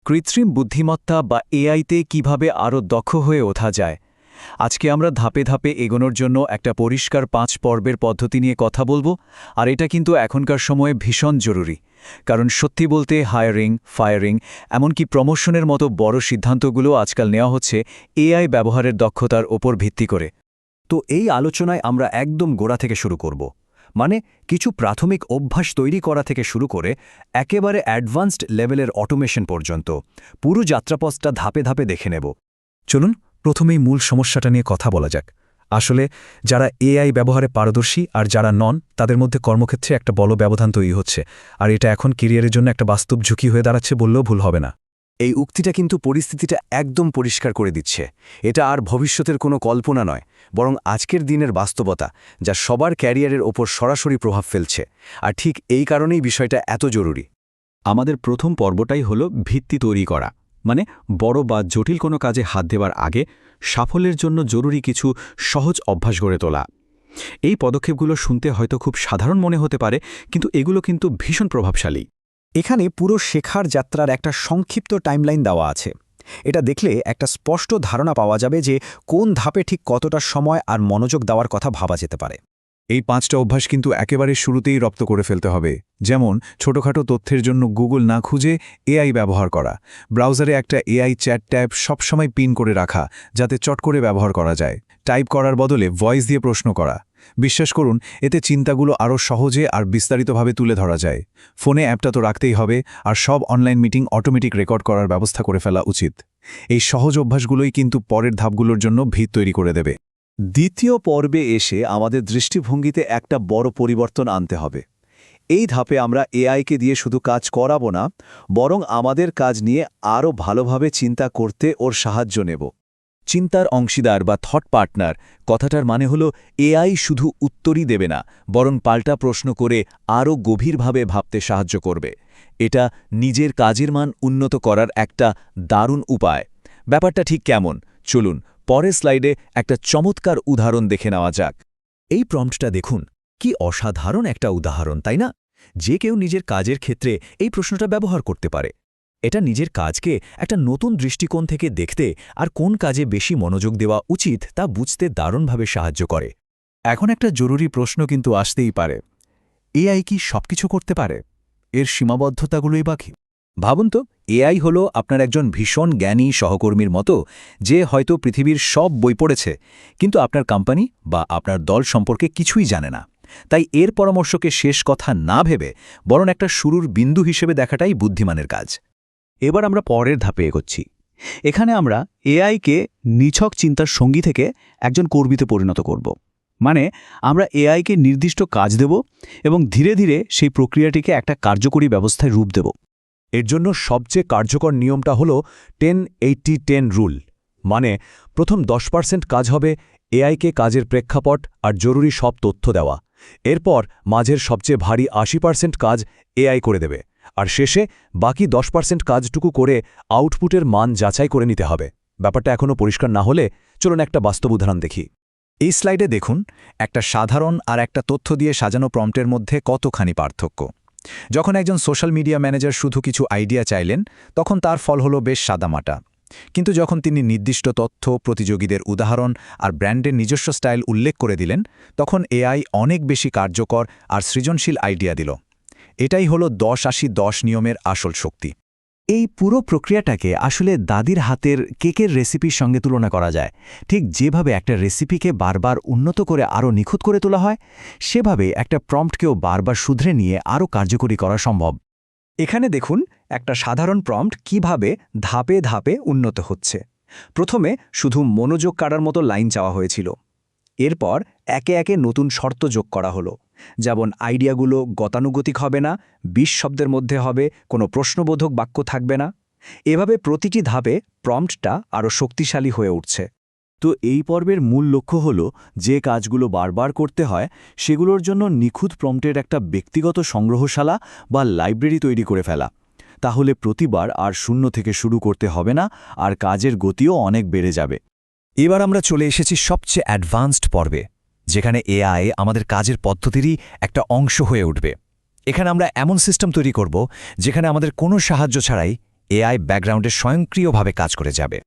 কৃত্রিম বুদ্ধিমত্তা বা এআইতে কিভাবে আরও দক্ষ হয়ে ওঠা যায়। আজকে আমরা ধাপে ধাপে এগোনোর জন্য একটা পরিষ্কার 5 পর্বের পদ্ধতি নিয়ে কথা বলবো, আর এটা কিন্তু এখনকার সময়ে ভীষণ জরুরি। কারণ সত্যি বলতে হায়ারিং, ফায়ারিং, এমনকি প্রমোশনের মতো বড় সিদ্ধান্তগুলো আজকাল নেওয়া হচ্ছে এআই ব্যবহারের দক্ষতার ওপর ভিত্তি করে। তো এই আলোচনায় আমরা একদম গোড়া থেকে শুরু করব, মানে কিছু প্রাথমিক অভ্যাস তৈরি করা থেকে শুরু করে একেবারে অ্যাডভান্সড লেভেলের অটোমেশন পর্যন্ত পুরো যাত্রাপথটা ধাপে ধাপে দেখে নেব। চলুন প্রথমেই মূল সমস্যাটা নিয়ে কথা বলা যাক। আসলে যারা এআই ব্যবহারে পারদর্শী আর যারা নন, তাদের মধ্যে কর্মক্ষেত্রে একটা বড় ব্যবধান তৈরি হচ্ছে, আর এটা এখন ক্যারিয়ারের জন্য একটা বাস্তব ঝুঁকি হয়ে দাঁড়াচ্ছে বললেও ভুল হবে না। এই উক্তিটা কিন্তু পরিস্থিতিটা একদম পরিষ্কার করে দিচ্ছে। এটা আর ভবিষ্যতের কোনো কল্পনা নয়, বরং আজকের দিনের বাস্তবতা, যা সবার ক্যারিয়ারের ওপর সরাসরি প্রভাব ফেলছে। আর ঠিক এই কারণেই বিষয়টা এত জরুরি। আমাদের প্রথম পর্বটাই হলো ভিত্তি তৈরি করা, মানে বড় বা জটিল কোনো কাজে হাত দেওয়ার আগে সাফল্যের জন্য জরুরি কিছু সহজ অভ্যাস গড়ে তোলা। এই পদক্ষেপগুলো শুনতে হয়তো খুব সাধারণ মনে হতে পারে, কিন্তু এগুলো কিন্তু ভীষণ প্রভাবশালী। এখানে পুরো শেখার যাত্রার একটা সংক্ষিপ্ত টাইমলাইন দেওয়া আছে। এটা দেখলে একটা স্পষ্ট ধারণা পাওয়া যাবে যে কোন ধাপে ঠিক কতটা সময় আর মনোযোগ দেওয়ার কথা ভাবা যেতে পারে। এই 5টা অভ্যাস কিন্তু একেবারে শুরুতেই রপ্ত করে ফেলতে হবে। যেমন ছোটখাটো তথ্যের জন্য গুগল না খুঁজে এআই ব্যবহার করা, ব্রাউজারে একটা এআই চ্যাট ট্যাব সবসময় পিন করে রাখা যাতে চট করে ব্যবহার করা যায়, টাইপ করার বদলে ভয়েস দিয়ে প্রশ্ন করা। বিশ্বাস করুন, এতে চিন্তাগুলো আরও সহজে আর বিস্তারিতভাবে তুলে ধরা যায়। ফোনে অ্যাপটা তো রাখতেই হবে, আর সব অনলাইন মিটিং অটোমেটিক রেকর্ড করার ব্যবস্থা করে ফেলা উচিত। এই সহজ অভ্যাসগুলোই কিন্তু পরের ধাপগুলোর জন্য ভিত তৈরি করে দেবে। দ্বিতীয় পর্বে এসে আমাদের দৃষ্টিভঙ্গিতে একটা বড় পরিবর্তন আনতে হবে। এই ধাপে আমরা এআইকে দিয়ে শুধু কাজ করাবো না, বরং আমাদের কাজ নিয়ে আরও ভালোভাবে চিন্তা করতে ওর সাহায্য নেব। চিন্তার অংশীদার বা থট পার্টনার কথাটার মানে হলো এআই শুধু উত্তরই দেবে না, বরং পাল্টা প্রশ্ন করে আরও গভীরভাবে ভাবতে সাহায্য করবে। এটা নিজের কাজের মান উন্নত করার একটা দারুণ উপায়। ব্যাপারটা ঠিক কেমন, চলুন পরের স্লাইডে একটা চমৎকার উদাহরণ দেখে নেওয়া যাক। এই প্রম্পটটা দেখুন, কি অসাধারণ একটা উদাহরণ, তাই না? যে কেউ নিজের কাজের ক্ষেত্রে এই প্রশ্নটা ব্যবহার করতে পারে। এটা নিজের কাজকে একটা নতুন দৃষ্টিকোণ থেকে দেখতে আর কোন কাজে বেশি মনোযোগ দেওয়া উচিত তা বুঝতে দারুণভাবে সাহায্য করে। এখন একটা জরুরি প্রশ্ন কিন্তু আসতেই পারে, এআই কি সবকিছু করতে পারে? এর সীমাবদ্ধতাগুলোই বাকি। ভাবুন তো, এআই হলো আপনার একজন ভীষণ জ্ঞানী সহকর্মীর মতো, যে হয়তো পৃথিবীর সব বই পড়েছে, কিন্তু আপনার কোম্পানি বা আপনার দল সম্পর্কে কিছুই জানে না। তাই এর পরামর্শকে শেষ কথা না ভেবে বরং একটা শুরুর বিন্দু হিসেবে দেখাটাই বুদ্ধিমানের কাজ। এবার আমরা পরের ধাপে এগোচ্ছি। এখানে আমরা এআইকে নিছক চিন্তার সঙ্গী থেকে একজন কর্মীতে পরিণত করব। মানে আমরা এআইকে নির্দিষ্ট কাজ দেব এবং ধীরে ধীরে সেই প্রক্রিয়াটিকে একটা কার্যকরী ব্যবস্থায় রূপ দেব। এর জন্য সবচেয়ে কার্যকর নিয়মটা হলো 10-80-10 রুল। মানে প্রথম 10% কাজ হবে এআইকে কাজের প্রেক্ষাপট আর জরুরি সব তথ্য দেওয়া। এরপর মাঝের সবচেয়ে ভারী 80% কাজ এআই করে দেবে, আর শেষে বাকি 10% কাজটুকু করে আউটপুটের মান যাচাই করে নিতে হবে। ব্যাপারটা এখনও পরিষ্কার না হলে চলুন একটা বাস্তব উদাহরণ দেখি। এই স্লাইডে দেখুন, একটা সাধারণ আর একটা তথ্য দিয়ে সাজানো প্রম্পটের মধ্যে কতখানি পার্থক্য। যখন একজন সোশ্যাল মিডিয়া ম্যানেজার শুধু কিছু আইডিয়া চাইলেন, তখন তার ফল হলো বেশ সাদামাটা। কিন্তু যখন তিনি নির্দিষ্ট তথ্য, প্রতিযোগীদের উদাহরণ আর ব্র্যান্ডের নিজস্ব স্টাইল উল্লেখ করে দিলেন, তখন এআই অনেক বেশি কার্যকর আর সৃজনশীল আইডিয়া দিল। এটাই হলো 10-80-10 নিয়মের আসল শক্তি। এই পুরো প্রক্রিয়াটাকে আসলে দাদির হাতের কেকের রেসিপির সঙ্গে তুলনা করা যায়। ঠিক যেভাবে একটা রেসিপিকে বারবার উন্নত করে আরও নিখুঁত করে তোলা হয়, সেভাবে একটা প্রম্পটকেও বারবার শুধরে নিয়ে আরও কার্যকরী করা সম্ভব। এখানে দেখুন একটা সাধারণ প্রম্পট কিভাবে ধাপে ধাপে উন্নত হচ্ছে। প্রথমে শুধু মনোযোগ কাড়ার মতো লাইন চাওয়া হয়েছিল। এরপর একে একে নতুন শর্ত যোগ করা হলো, যেমন আইডিয়াগুলো গতানুগতিক হবে না, 20 শব্দের মধ্যে হবে, কোনো প্রশ্নবোধক বাক্য থাকবে না। এভাবে প্রতিটি ধাপে প্রম্পটটা আরও শক্তিশালী হয়ে উঠছে। তো এই পর্বের মূল লক্ষ্য হল যে কাজগুলো বারবার করতে হয় সেগুলোর জন্য নিখুঁত প্রম্পটের একটা ব্যক্তিগত সংগ্রহশালা বা লাইব্রেরি তৈরি করে ফেলা। তাহলে প্রতিবার আর শূন্য থেকে শুরু করতে হবে না, আর কাজের গতিও অনেক বেড়ে যাবে। এবার আমরা চলে এসেছি সবচেয়ে অ্যাডভান্সড পর্বে, যেখানে এআই আমাদের কাজের পদ্ধতিরই একটা অংশ হয়ে উঠবে। এখানে আমরা এমন সিস্টেম তৈরি করব যেখানে আমাদের কোনো সাহায্য ছাড়াই এআই ব্যাকগ্রাউন্ডে স্বয়ংক্রিয়ভাবে কাজ করে যাবে।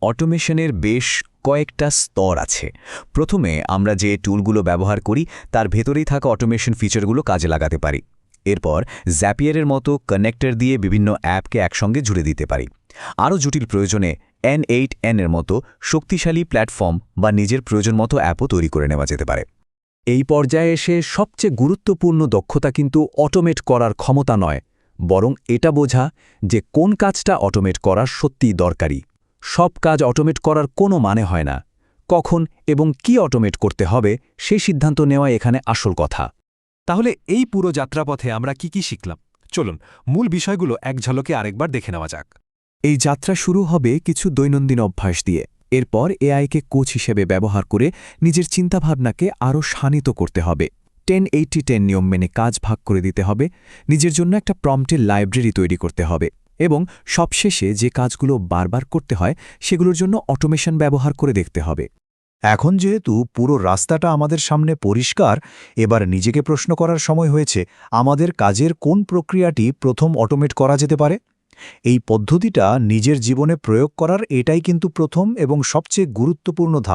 অটোমেশনের বেশ কয়েকটা স্তর আছে। প্রথমে আমরা যে টুলগুলো ব্যবহার করি তার ভেতরেই থাকা অটোমেশন ফিচারগুলো কাজে লাগাতে পারি। এরপর জ্যাপিয়ারের মতো কানেক্টর দিয়ে বিভিন্ন অ্যাপকে একসঙ্গে জুড়ে দিতে পারি। আরও জটিল প্রয়োজনে N8N এর মতো শক্তিশালী প্ল্যাটফর্ম বা নিজের প্রয়োজন মতো অ্যাপও তৈরি করে নেওয়া যেতে পারে। এই পর্যায়ে এসে সবচেয়ে গুরুত্বপূর্ণ দক্ষতা কিন্তু অটোমেট করার ক্ষমতা নয়, বরং এটা বোঝা যে কোন কাজটা অটোমেট করা সত্যিই দরকারি। সব কাজ অটোমেট করার কোনো মানে হয় না। কখন এবং কি অটোমেট করতে হবে সেই সিদ্ধান্ত নেওয়া এখানে আসল কথা। তাহলে এই পুরো যাত্রাপথে আমরা কি শিখলাম? চলুন মূল বিষয়গুলো এক ঝলকে আরেকবার দেখে নেওয়া যাক। এই যাত্রা শুরু হবে কিছু দৈনন্দিন অভ্যাস দিয়ে। এরপর এআইকে কোচ হিসেবে ব্যবহার করে নিজের চিন্তাভাবনাকে আরও শানিত করতে হবে। 10-80-10 নিয়ম মেনে কাজ ভাগ করে দিতে হবে, নিজের জন্য একটা প্রম্পটের লাইব্রেরি তৈরি করতে হবে এবং সবশেষে যে কাজগুলো বারবার করতে হয় সেগুলোর জন্য অটোমেশন ব্যবহার করে দেখতে হবে। এখন যেহেতু পুরো রাস্তাটা আমাদের সামনে পরিষ্কার, এবার নিজেকে প্রশ্ন করার সময় হয়েছে আমাদের কাজের কোন প্রক্রিয়াটি প্রথম অটোমেট করা যেতে পারে। এই পদ্ধতিটা নিজের জীবনে প্রয়োগ করার এটাই কিন্তু প্রথম এবং সবচেয়ে গুরুত্বপূর্ণ ধাপ।